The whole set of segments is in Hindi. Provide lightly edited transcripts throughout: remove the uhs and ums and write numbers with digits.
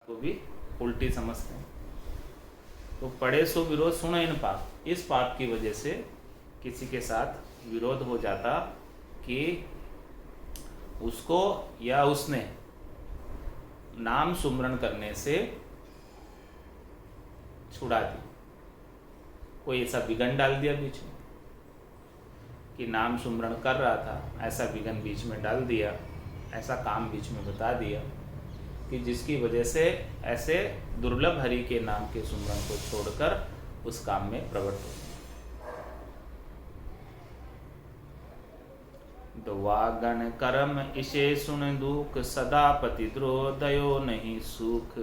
को भी उल्टी समझते हैं। तो पढ़े सो विरोध सुनो इन पाप, इस पाप की वजह से किसी के साथ विरोध हो जाता कि उसको या उसने नाम सुमरण करने से छुड़ा दी, कोई ऐसा विघन डाल दिया बीच में कि नाम सुमरण कर रहा था, ऐसा विघन बीच में डाल दिया, ऐसा काम बीच में बता दिया कि जिसकी वजह से ऐसे दुर्लभ हरि के नाम के सुमरण को छोड़कर उस काम में प्रवृत्त हो। दुवागण कर्म इसे सुन दुख, सदा पतिद्रोह दयो नहीं सुख।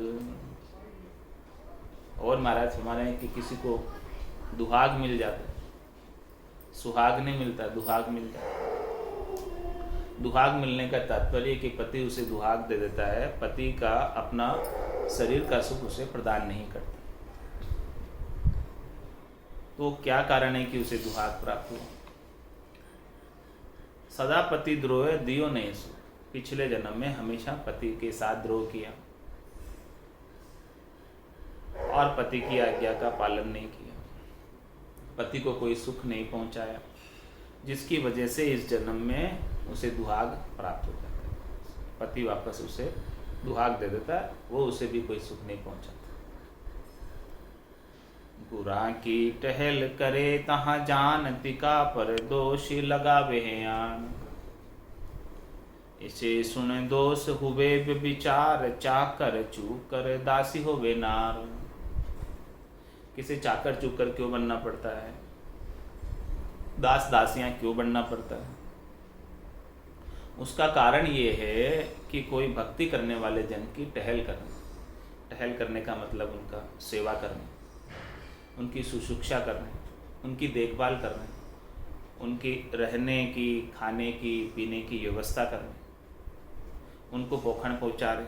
और महाराज हमारे हैं कि किसी को दुहाग मिल जाता है, सुहाग नहीं मिलता, दुहाग मिलता है। दुहाग मिलने का तात्पर्य कि पति उसे दुहाग दे देता है, पति का अपना शरीर का सुख उसे प्रदान नहीं करता। तो क्या कारण है कि उसे दुहाग प्राप्त हुआ? सदा पति द्रोह दियो नहीं सुख, पिछले जन्म में हमेशा पति के साथ द्रोह किया और पति की आज्ञा का पालन नहीं किया, पति को कोई सुख नहीं पहुंचाया, जिसकी वजह से इस जन्म में उसे दुहाग प्राप्त हो जाता है। पति वापस उसे दुहाग दे देता है, वो उसे भी कोई सुख नहीं पहुंचाता। बुरा की टहल करे तहाँ जान, तिका पर दोष लगावे आन। इसे सुन दोष हुए विचार, चाकर चूकर दासी होवे नार। किसे चाकर चूकर क्यों बनना पड़ता है, दास दासियां क्यों बनना पड़ता है? उसका कारण ये है कि कोई भक्ति करने वाले जन की टहल करने का मतलब उनका सेवा करना, उनकी शुश्रूषा करना, उनकी देखभाल करना, उनकी रहने की, खाने की, पीने की व्यवस्था करना, उनको पोषण पहुँचा रहे,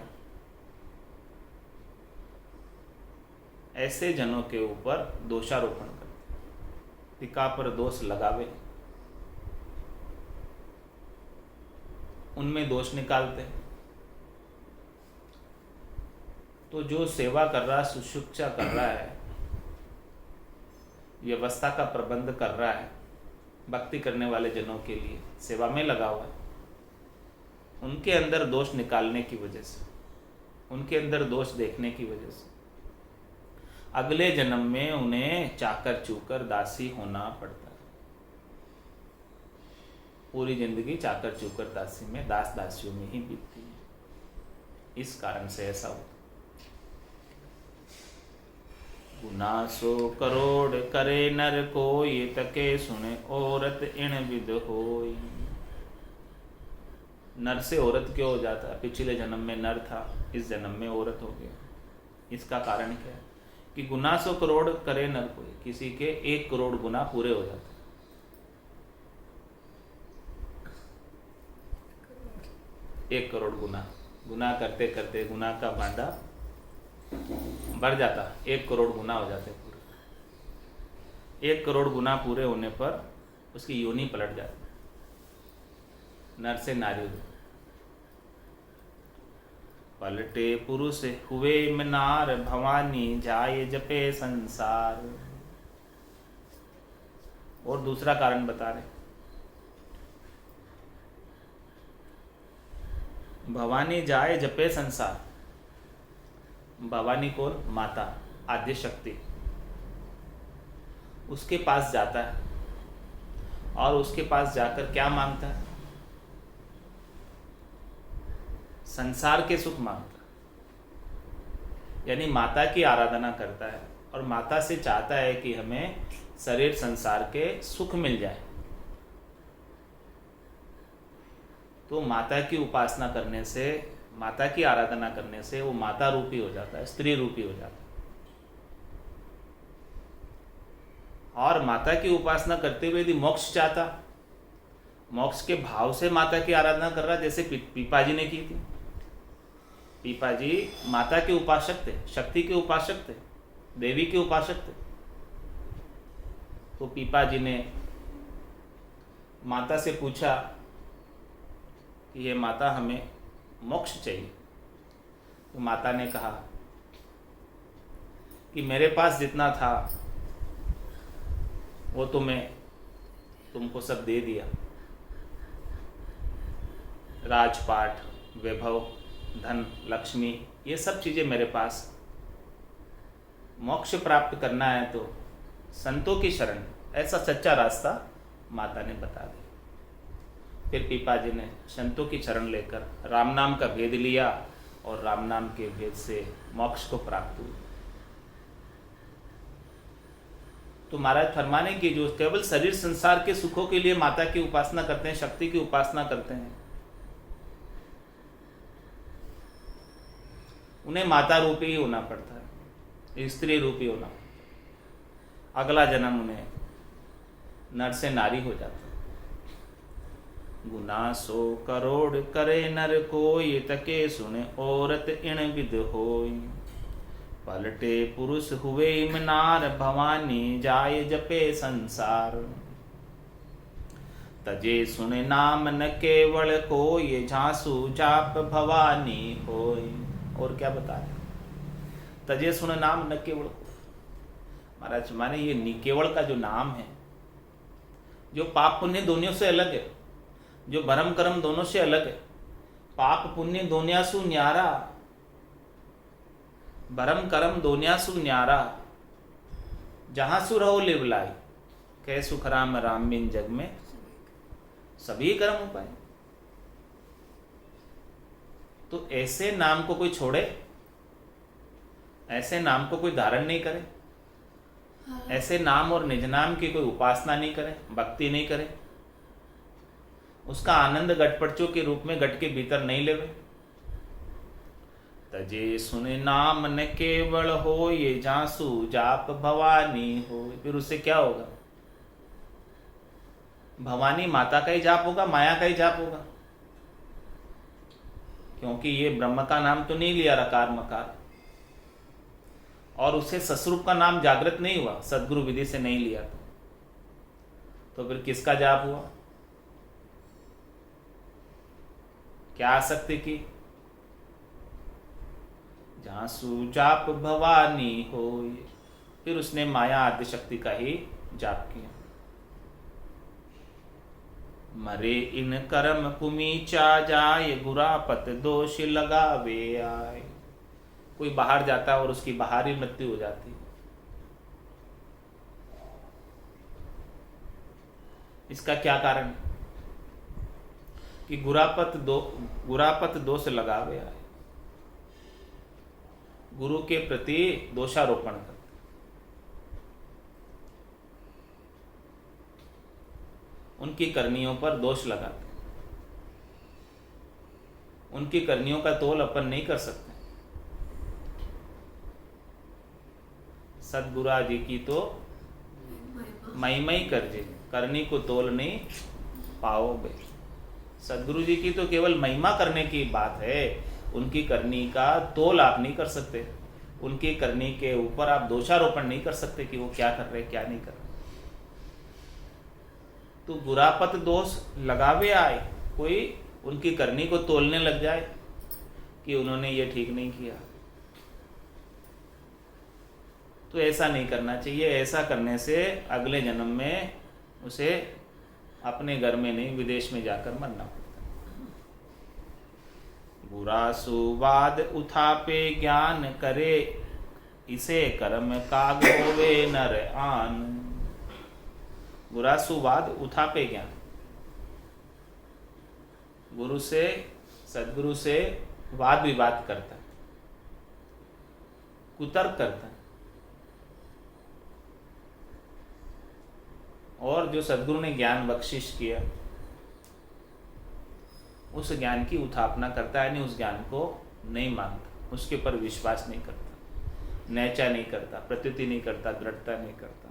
ऐसे जनों के ऊपर दोषारोपण करते, टीका पर दोष लगावे, उनमें दोष निकालते। तो जो सेवा कर रहा, शुश्रूषा कर रहा है, व्यवस्था का प्रबंध कर रहा है, भक्ति करने वाले जनों के लिए सेवा में लगा हुआ है, उनके अंदर दोष निकालने की वजह से, उनके अंदर दोष देखने की वजह से अगले जन्म में उन्हें चाकर चूकर दासी होना पड़ता है। पूरी जिंदगी चाकर चूकर दासी में, दास दासियों में ही बीतती है। इस कारण से ऐसा होता। गुना सो करोड़ करे नर कोई, तके सुने औरत इण विद होई। नर से औरत क्यों हो जाता है? पिछले जन्म में नर था, इस जन्म में औरत हो गया। इसका कारण क्या है कि गुना सो करोड़ करे नर कोई, किसी के 1 करोड़ गुना पूरे हो जाते हैं। 1 करोड़ गुना करते करते गुना का भांडा भर जाता, 1 करोड़ गुना हो जाते पूरे। 1 करोड़ गुना पूरे होने पर उसकी योनि पलट जाती, नर से नारी हो। पलटे पुरुष हुए मनार, भवानी जाए जपे संसार। और दूसरा कारण बता रहे, भवानी जाए जपे संसार। भवानी कौन? माता, आद्य शक्ति। उसके पास जाता है और उसके पास जाकर क्या मांगता है? संसार के सुख मांगता है, यानी माता की आराधना करता है और माता से चाहता है कि हमें शरीर संसार के सुख मिल जाए। तो माता की उपासना करने से, माता की आराधना करने से वो माता रूपी हो जाता है, स्त्री रूपी हो जाता है। और माता की उपासना करते हुए यदि मोक्ष चाहता, मोक्ष के भाव से माता की आराधना कर रहा, जैसे पीपा जी ने की थी। पीपा जी माता के उपासक थे, शक्ति के उपासक थे, देवी के उपासक थे। तो पीपा जी ने माता से पूछा कि ये माता हमें मोक्ष चाहिए। तो माता ने कहा कि मेरे पास जितना था वो तो मैं तुमको सब दे दिया, राजपाट, वैभव, धन, लक्ष्मी, ये सब चीज़ें मेरे पास। मोक्ष प्राप्त करना है तो संतों की शरण, ऐसा सच्चा रास्ता माता ने बता दिया। फिर पिपाजी ने संतों की शरण लेकर राम नाम का भेद लिया और राम नाम के भेद से मोक्ष को प्राप्त हुआ। तो महाराज फरमाने की जो केवल शरीर संसार के सुखों के लिए माता की उपासना करते हैं, शक्ति की उपासना करते हैं, उन्हें माता रूपी ही होना पड़ता है, स्त्री रूपी होना पड़ता है। अगला जन्म उन्हें नर से नारी हो जाता है। गुना 100 करोड़ करे नर कोई, तके सुने औरत इण विद होई। पलटे पुरुष हुए इमनार, भवानी जाय जपे संसार। तजे सुने नाम न केवल कोई, झांसू जाप भवानी होई। और क्या बता रहे, तजे सुने नाम न केवल कोई। महाराज माने ये निकेवल का जो नाम है, जो पाप पुण्य दोनों से अलग है, जो भरम कर्म दोनों से अलग है। पाप पुण्य दोन्यासु न्यारा, भरम कर्म दोन्यासु न्यारा। जहां सु रहो लिवलाई, कह सुख राम राम बिन जग में सभी कर्म उपाय। तो ऐसे नाम को कोई छोड़े, ऐसे नाम को कोई धारण नहीं करे, ऐसे नाम और निज नाम की कोई उपासना नहीं करे, भक्ति नहीं करे, उसका आनंद घटपटचों के रूप में घट के भीतर नहीं लेवे। तजे सुने नाम न केवल हो, ये जासू जाप भवानी हो। फिर उससे क्या होगा? भवानी माता का ही जाप होगा, माया का ही जाप होगा, क्योंकि ये ब्रह्म का नाम तो नहीं लिया रकार मकार, और उसे ससुरूप का नाम जागृत नहीं हुआ, सदगुरु विधि से नहीं लिया तो फिर किसका जाप हुआ? क्या आसक्ति की? जहां सुजाप भवानी हो, फिर उसने माया आदि शक्ति का ही जाप किया। मरे इन कर्म कुमीचा जाय, गुरापत दोष लगावे आए। कोई बाहर जाता है और उसकी बाहर ही मृत्यु हो जाती है। इसका क्या कारण? कि गुरापत दोष लगावे आए, गुरु के प्रति दोषारोपण करते, उनकी करनियों पर दोष लगाते। उनकी करनियों का तोल अपन नहीं कर सकते। सदगुरा जी की तो महिमा ही करजे, करनी को तोल नहीं पाओगे। सदगुरु जी की तो केवल महिमा करने की बात है, उनकी करनी का तोल आप नहीं कर सकते। उनकी करनी के ऊपर आप दोषारोपण नहीं कर सकते कि वो क्या कर रहे क्या नहीं कर रहे। तो बुरापत दोष लगावे आए, कोई उनकी करनी को तोलने लग जाए कि उन्होंने ये ठीक नहीं किया, तो ऐसा नहीं करना चाहिए। ऐसा करने से अगले जन्म में उसे अपने घर में नहीं विदेश में जाकर मरना पड़ता। बुरा सुवाद उठापे ज्ञान करे, इसे कर्म काग होवे नर आन। बुरा सुवाद उठापे ज्ञान, गुरु से सदगुरु से वाद विवाद करता है, कुतर्क करता है, और जो सदगुरु ने ज्ञान बख्शिश किया उस ज्ञान की उत्थापना करता है, यानी उस ज्ञान को नहीं मानता, उसके ऊपर विश्वास नहीं करता, नैचा नहीं करता, प्रतीति नहीं करता, दृढ़ता नहीं करता।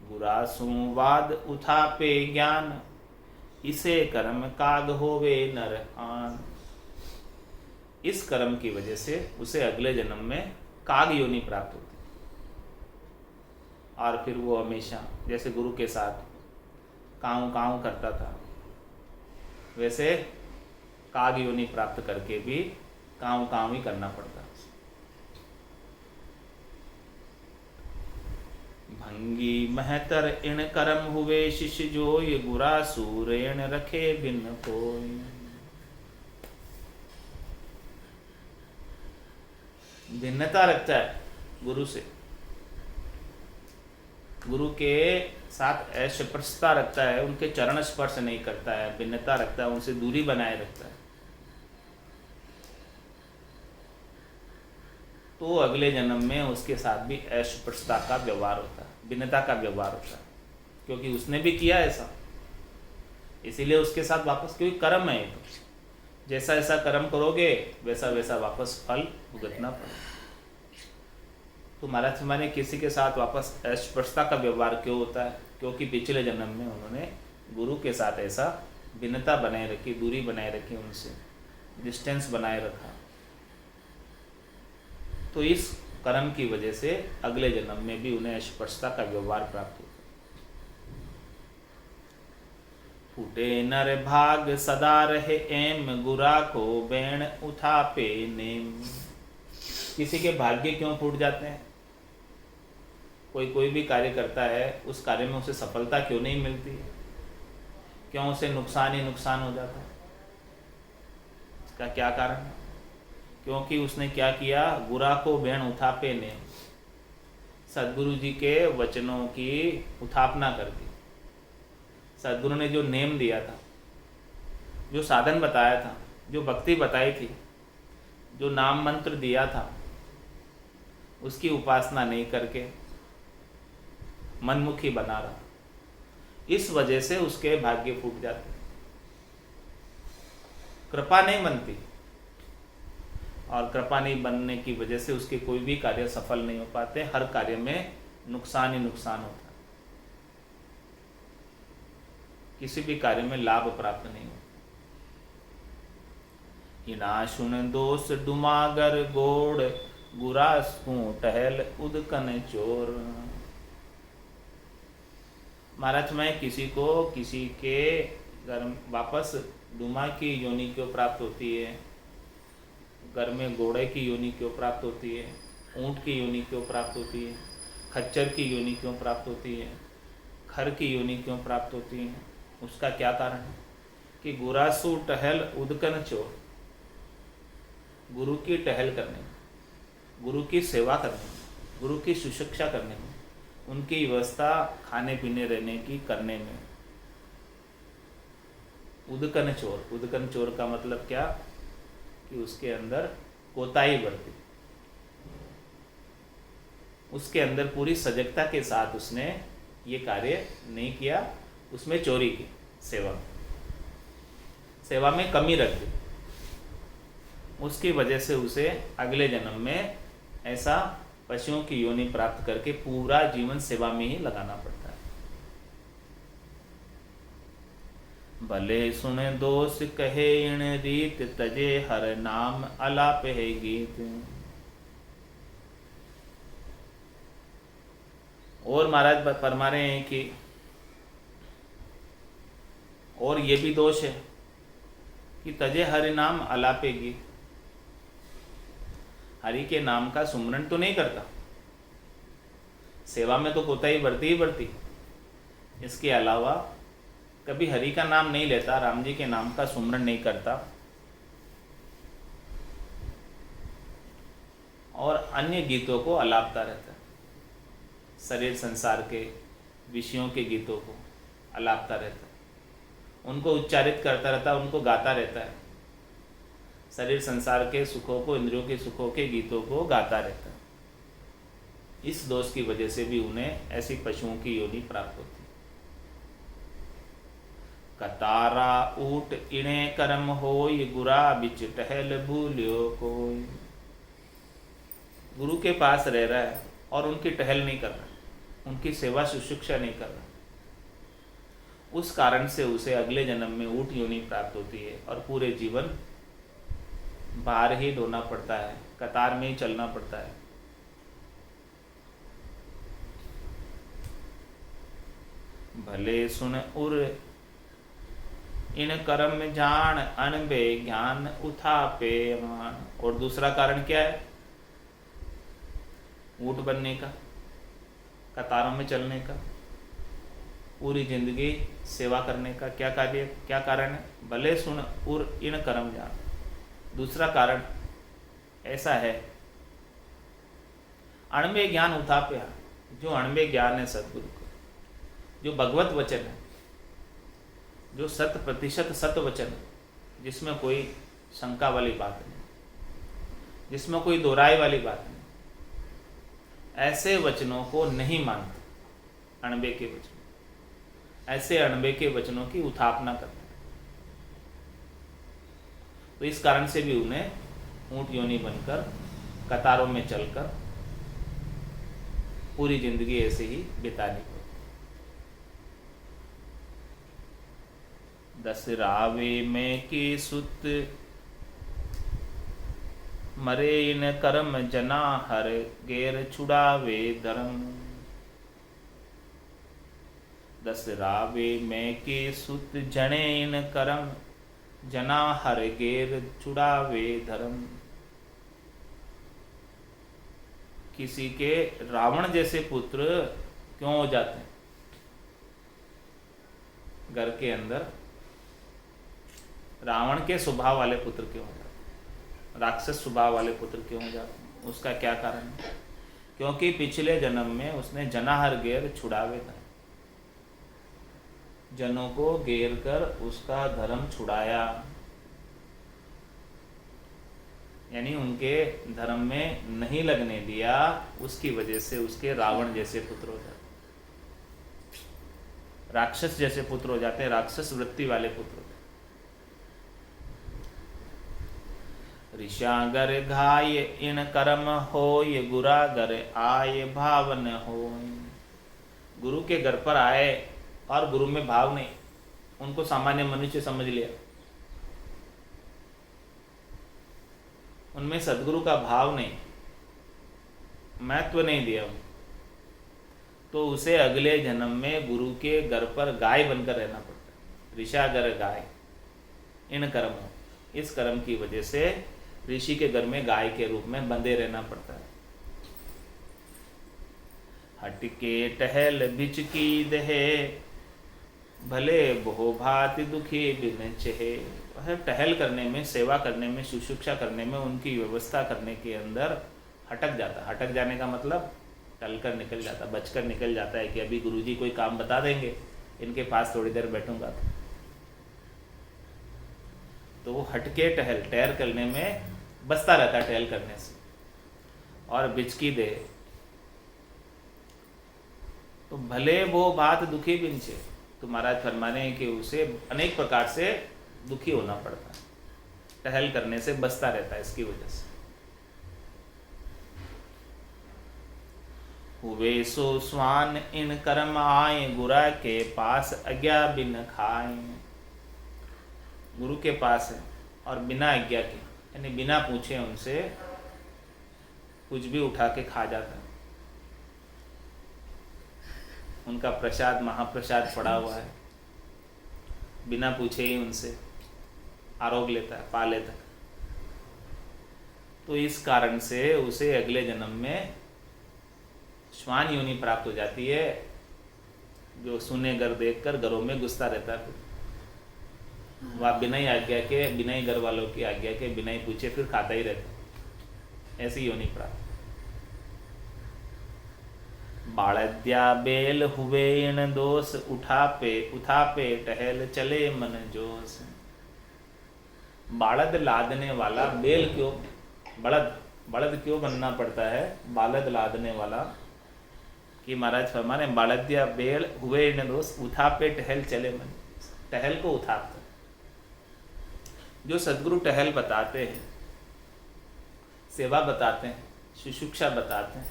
बुरा सुवाद उठापे ज्ञान, इसे कर्म काग होवे नर आन। इस कर्म की वजह से उसे अगले जन्म में काग योनि प्राप्त होती, और फिर वो हमेशा जैसे गुरु के साथ काऊ काऊ करता था, वैसे काग योनि प्राप्त करके भी काऊ काऊ ही करना पड़ता। भंगी महतर इन करम हुए, शिष्य जो ये गुरा सूरेण रखे बिन कोई। भिन्नता रखता है गुरु से, गुरु के साथ अस्पर्शता रखता है, उनके चरण स्पर्श नहीं करता है, भिन्नता रखता है, उनसे दूरी बनाए रखता है, तो अगले जन्म में उसके साथ भी अस्पर्शता का व्यवहार होता है, भिन्नता का व्यवहार होता है, क्योंकि उसने भी किया ऐसा, इसीलिए उसके साथ वापस, क्योंकि कर्म है, तो जैसा जैसा कर्म करोगे वैसा वैसा वापस फल भुगतना पड़ेगा। तो महाराज माने किसी के साथ वापस अस्पर्शता का व्यवहार क्यों होता है? क्योंकि पिछले जन्म में उन्होंने गुरु के साथ ऐसा भिन्नता बनाए रखी, दूरी बनाए रखी, उनसे डिस्टेंस बनाए रखा, तो इस कर्म की वजह से अगले जन्म में भी उन्हें अस्पर्शता का व्यवहार प्राप्त होता है। फूटे नर भाग सदा रहे एम, गुरा को बैण उठापे नेम। किसी के भाग्य क्यों फूट जाते हैं? कोई भी कार्य करता है, उस कार्य में उसे सफलता क्यों नहीं मिलती है? क्यों उसे नुकसान ही नुकसान हो जाता है? इसका क्या कारण है? क्योंकि उसने क्या किया? गुरा को बैण उठापे ने, सदगुरु जी के वचनों की उथापना कर दी। सदगुरु ने जो नेम दिया था, जो साधन बताया था, जो भक्ति बताई थी, जो नाम मंत्र दिया था, उसकी उपासना नहीं करके मनमुखी बना रहा, इस वजह से उसके भाग्य फूट जाते, कृपा नहीं बनती, और कृपा नहीं बनने की वजह से उसके कोई भी कार्य सफल नहीं हो पाते, हर कार्य में नुकसान ही नुकसान होता है, किसी भी कार्य में लाभ प्राप्त नहीं होता। इनाशुन दोष डुमागर गोड़, गुरास टहल उदकन चोर। महाराज में किसी को किसी के घर वापस डुमा की योनि क्यों प्राप्त होती है, घर में घोड़े की योनि क्यों प्राप्त होती है, ऊंट की योनि क्यों प्राप्त होती है, खच्चर की योनि क्यों प्राप्त होती है, खर की योनि क्यों प्राप्त होती है? उसका क्या कारण है? कि गुरासु टहल उदकन चोर, गुरु की टहल करने में, गुरु की सेवा करने में, गुरु की सुशिक्षा करने में, उनकी व्यवस्था खाने पीने रहने की करने में उदकन चोर। उदकन चोर का मतलब क्या? कि उसके अंदर कोताही बरती, उसके अंदर पूरी सजगता के साथ उसने ये कार्य नहीं किया, उसमें चोरी की, सेवा में कमी रख दी, उसकी वजह से उसे अगले जन्म में ऐसा पशुओं की योनि प्राप्त करके पूरा जीवन सेवा में ही लगाना पड़ता है। भले सुने दोष कहे इन रीत, तजे हर नाम अलाप है गीत। और महाराज फरमा रहे हैं कि और ये भी दोष है कि तजे हरि नाम अलापे गीत, हरि के नाम का सुमरण तो नहीं करता, सेवा में तो कोताही बढ़ती ही बढ़ती, इसके अलावा कभी हरि का नाम नहीं लेता, राम जी के नाम का सुमरण नहीं करता, और अन्य गीतों को अलापता रहता है, शरीर संसार के विषयों के गीतों को अलापता रहता है, उनको उच्चारित करता रहता है, उनको गाता रहता है, शरीर संसार के सुखों को, इंद्रियों के सुखों के गीतों को गाता रहता है। इस दोष की वजह से भी उन्हें ऐसी पशुओं की योनि प्राप्त होती। कतारा ऊट इणे कर्म होय, गुरा बिच टहल भूल्यो कोई। गुरु के पास रह रहा है और उनकी टहल नहीं कर रहा, उनकी सेवा शुश्रूषा नहीं कर रहा, उस कारण से उसे अगले जन्म में ऊट योनि प्राप्त होती है और पूरे जीवन बाहर ही ढोना पड़ता है, कतार में ही चलना पड़ता है। भले सुन उर इन कर्म जान, अनबे ज्ञान उठापे मान। और दूसरा कारण क्या है ऊट बनने का? कतारों में चलने का, पूरी जिंदगी सेवा करने का क्या कारण है? भले सुन उर इन कर्म जान। दूसरा कारण ऐसा है, अणबे ज्ञान उथाप्या, जो अणबे ज्ञान है सदगुरु का, जो भगवत वचन है, जो 100% सत्य वचन है, जिसमें कोई शंका वाली बात नहीं, जिसमें कोई दोहराई वाली बात नहीं, ऐसे वचनों को नहीं मानते। अणबे के वचन, ऐसे अणबे के वचनों की उथापना करते हैं। तो इस कारण से भी उन्हें ऊंट योनि बनकर कतारों में चलकर पूरी जिंदगी ऐसे ही बितानी पड़ती। 10 रावे में की सुत, मरे इन कर्म जना हर गेर छुड़ावे धर्म। 10 रावे में के सुत, जने इन कर्म जना हर गेर छुड़ावे धर्म। किसी के रावण जैसे पुत्र क्यों हो जाते हैं? घर के अंदर रावण के स्वभाव वाले पुत्र क्यों हो जाते हैं? राक्षस स्वभाव वाले पुत्र क्यों हो जाते हैं? उसका क्या कारण है? क्योंकि पिछले जन्म में उसने जनाहर गेर छुड़ावे धर्म, जनों को घेर कर उसका धर्म छुड़ाया, यानी उनके धर्म में नहीं लगने दिया। उसकी वजह से उसके रावण जैसे पुत्र हो जाते, राक्षस जैसे पुत्र हो जाते हैं, राक्षस वृत्ति वाले पुत्र होते। ऋषागर घाय इन कर्म होय, गुरागर आय भावन होय। गुरु के घर पर आए और गुरु में भाव नहीं, उनको सामान्य मनुष्य समझ लिया, उनमें सदगुरु का भाव नहीं, महत्व नहीं दिया, तो उसे अगले जन्म में गुरु के घर पर गाय बनकर रहना पड़ता है। ऋषागर गाय इन कर्म, इस कर्म की वजह से ऋषि के घर में गाय के रूप में बंधे रहना पड़ता है। हटके टहल बिच की दहे, भले बहु भांति दुखी बिन चहे। वह टहल करने में, सेवा करने में, शुश्रूषा करने में, उनकी व्यवस्था करने के अंदर हटक जाता। हटक जाने का मतलब टलकर निकल जाता, बचकर निकल जाता है कि अभी गुरुजी कोई काम बता देंगे, इनके पास थोड़ी देर बैठूंगा। तो वो हटके टहल करने में बसता रहता, टहल करने से। और बिचकी दे, तो भले वो बात दुखी बिन छे, तो महाराज फरमाने हैं कि उसे अनेक प्रकार से दुखी होना पड़ता है, टहल करने से बसता रहता है इसकी वजह से। हुए सो स्वान इन कर्म आए, गुरा के पास आज्ञा बिन खाए। गुरु के पास है और बिना आज्ञा के, यानी बिना पूछे उनसे कुछ भी उठा के खा जाता है। उनका प्रसाद, महाप्रसाद पड़ा हुआ है, बिना पूछे ही उनसे आरोग लेता है, पा लेता है। तो इस कारण से उसे अगले जन्म में श्वान योनि प्राप्त हो जाती है, जो सुने घर देखकर घरों में घुसता रहता है। वह बिना ही आज्ञा के, बिना ही घर वालों की आज्ञा के, बिना ही पूछे फिर खाता ही रहता, ऐसी योनि प्राप्त। बालद्या बेल हुए इन दोष, उठापे टहल चले मन जोश। बालद लादने वाला बेल क्यों, बलद क्यों बनना पड़ता है? बालद लादने वाला कि महाराज फरमाने बालद्या बेल हुए इन दोष, उठापे टहल चले मन। टहल को उठापता, जो सदगुरु टहल बताते हैं, सेवा बताते हैं, शुश्रूषा बताते हैं,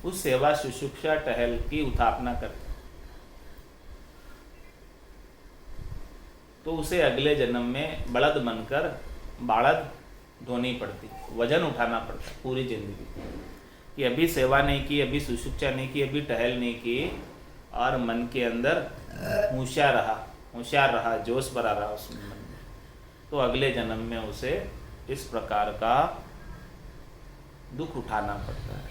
उस सेवा शुश्रूषा टहल की उथापना करते हैं, तो उसे अगले जन्म में बलद बनकर बालद ढोनी पड़ती, वजन उठाना पड़ता पूरी जिंदगी, कि अभी सेवा नहीं की, अभी शुश्रूषा नहीं की, अभी टहल नहीं की, और मन के अंदर होशियार रहा, जोश भरा रहा उस मन में, तो अगले जन्म में उसे इस प्रकार का दुख उठाना पड़ता है।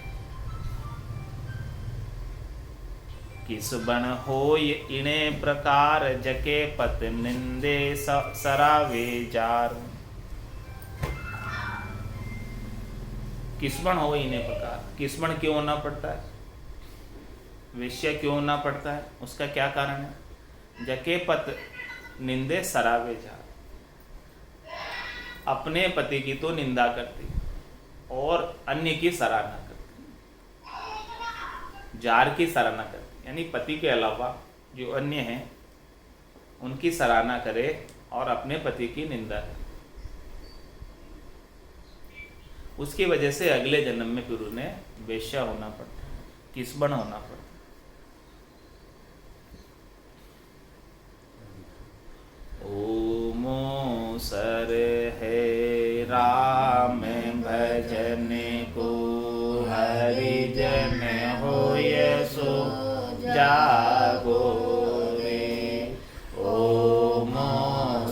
किस बन होय इने प्रकार, जके पत निंदे सरावे जार। किसबण हो इने प्रकार, किसबण क्यों होना पड़ता है, वेश्या क्यों होना पड़ता है, उसका क्या कारण है। जके पत निंदे सरावे जार, अपने पति की तो निंदा करती और अन्य की सराहना करती, जार की सराहना करती, यानी पति के अलावा जो अन्य हैं उनकी सराहना करे और अपने पति की निंदा करे। उसकी वजह से अगले जन्म में फिर उन्हें वेश्या होना पड़ता है, किसबण होना पड़ता है। ओमो सर है राम भजन को, हरिजन होय सो जागो रे। ओमो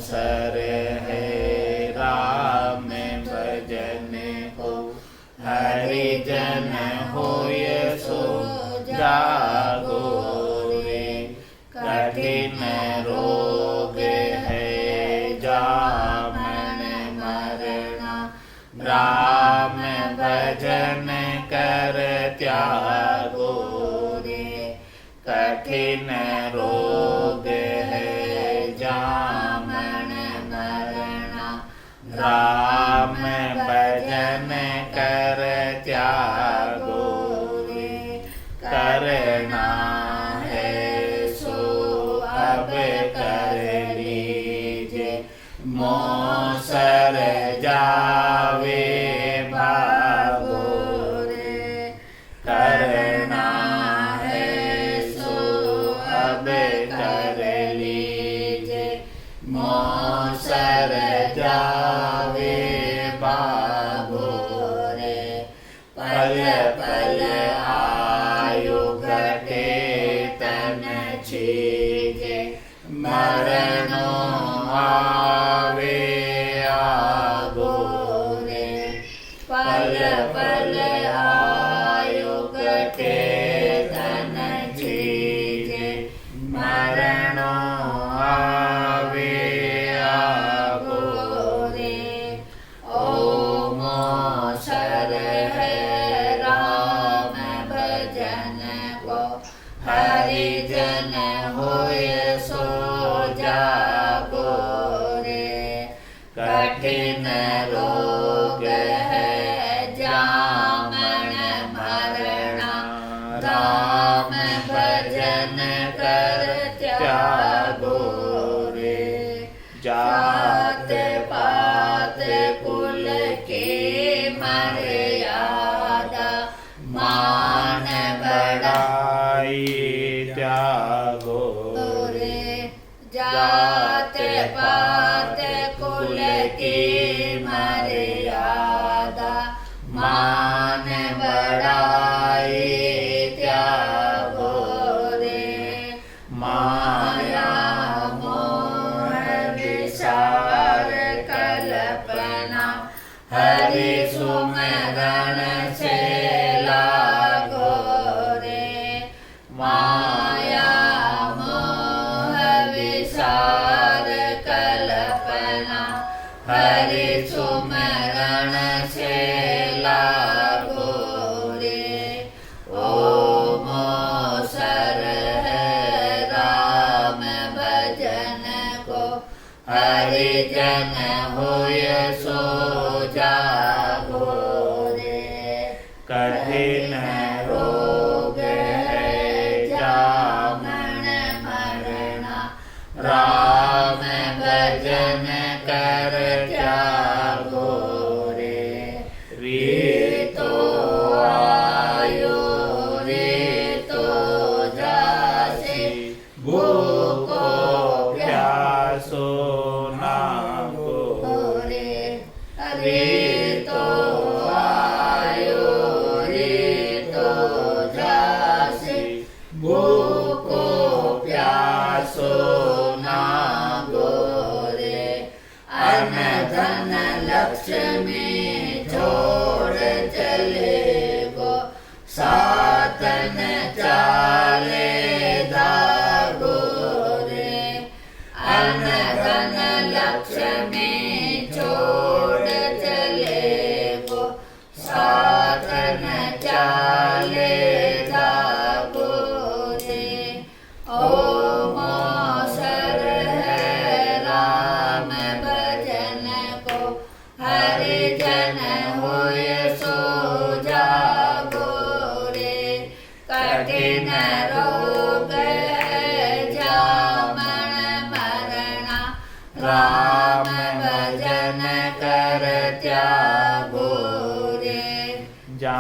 सर है राम भजन को, हरिजन होय सो जागो रे। कठिन रोग है जामन मरना, राम भजन कर त्यागो रे। कठिन रोग है जामन मरना, राम भजन कर त्यागो रे। करना है सो अब कर लीजे, मोसर जावे भागो रे। करना है सो अब कर लीजे, मोसर जावे भागो रे। पल पल आयु घटे तन छीजे, मरणो आवे आगो रे। पल पल आयु घटे तन छीजे, मरणो आवे आगो रे। ओमो सर है राम भजन को, हरिजन होय सो जागो रे। कठिन रोग है जामन मरना, राम भजन कर त्यागो रे। जात पात कुल के मर्यादा, मान बढ़ाई त्यागो रे। जात पात कुल की मर्यादा, मान बढ़ाई त्यागो रे। माया मोह विचार कल्पना, हरि सुमरण से लागो रे। माया मोह विचार कल्पना, हरि सुमरण से लागो रे। ओमो सर है राम भजन को, हरिजन होय सो जागो रे। कठिन रोग है जामन मरना, राम भजन कर त्यागो रे। रीतो आयु रीतो जासी, भूखो प्यासो नागो रे। रीतो आयु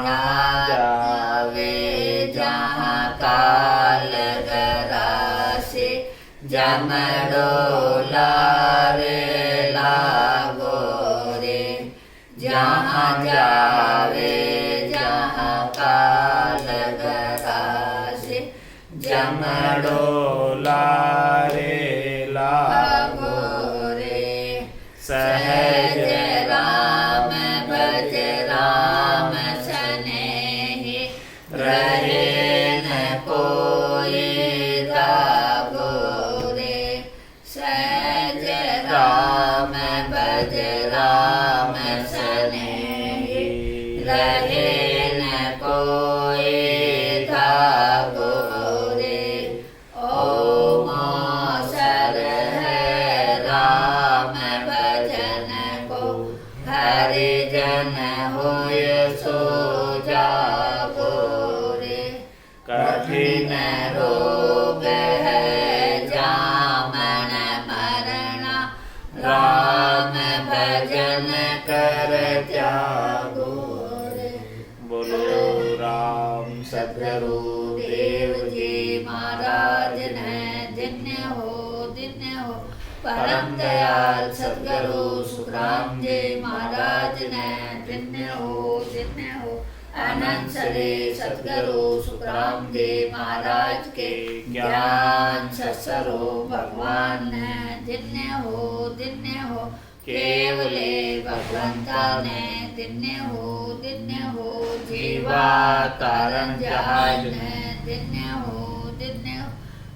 जहाँ जावे जहाँ काल गरासे जम डोलारे लागो रे जहाँ जावे जहाँ काल गरासे जम डोलारे लागो रे सहज राम भज राम सनेहि रहे न कोई दागो रे सहज राम भज राम सनेहि रहे न कोई दागो रे ओम अवसर है राम भजन को हरि जन होय सो जागो रे कठिन रोग है जामन मरणा राम भजन कर त्यागो रे बोलो राम सद्गुरु देव जी महाराज ने धन्य हो परम दयाल सद्गुरु सुखराम जी महाराज ने धन्य हो अनंत सरे सद्गुरु सुखराम जी महाराज के ज्ञान ससरो भगवान ने धन्य हो केवले भगवंता ने धन्य हो जीवा तारण जहाज ने धन्य हो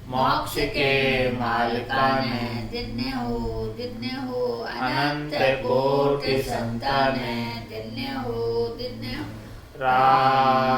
मोक्ष के मालिका ने धन्य हो अनंत कोटि संतान ने धन्य हो राम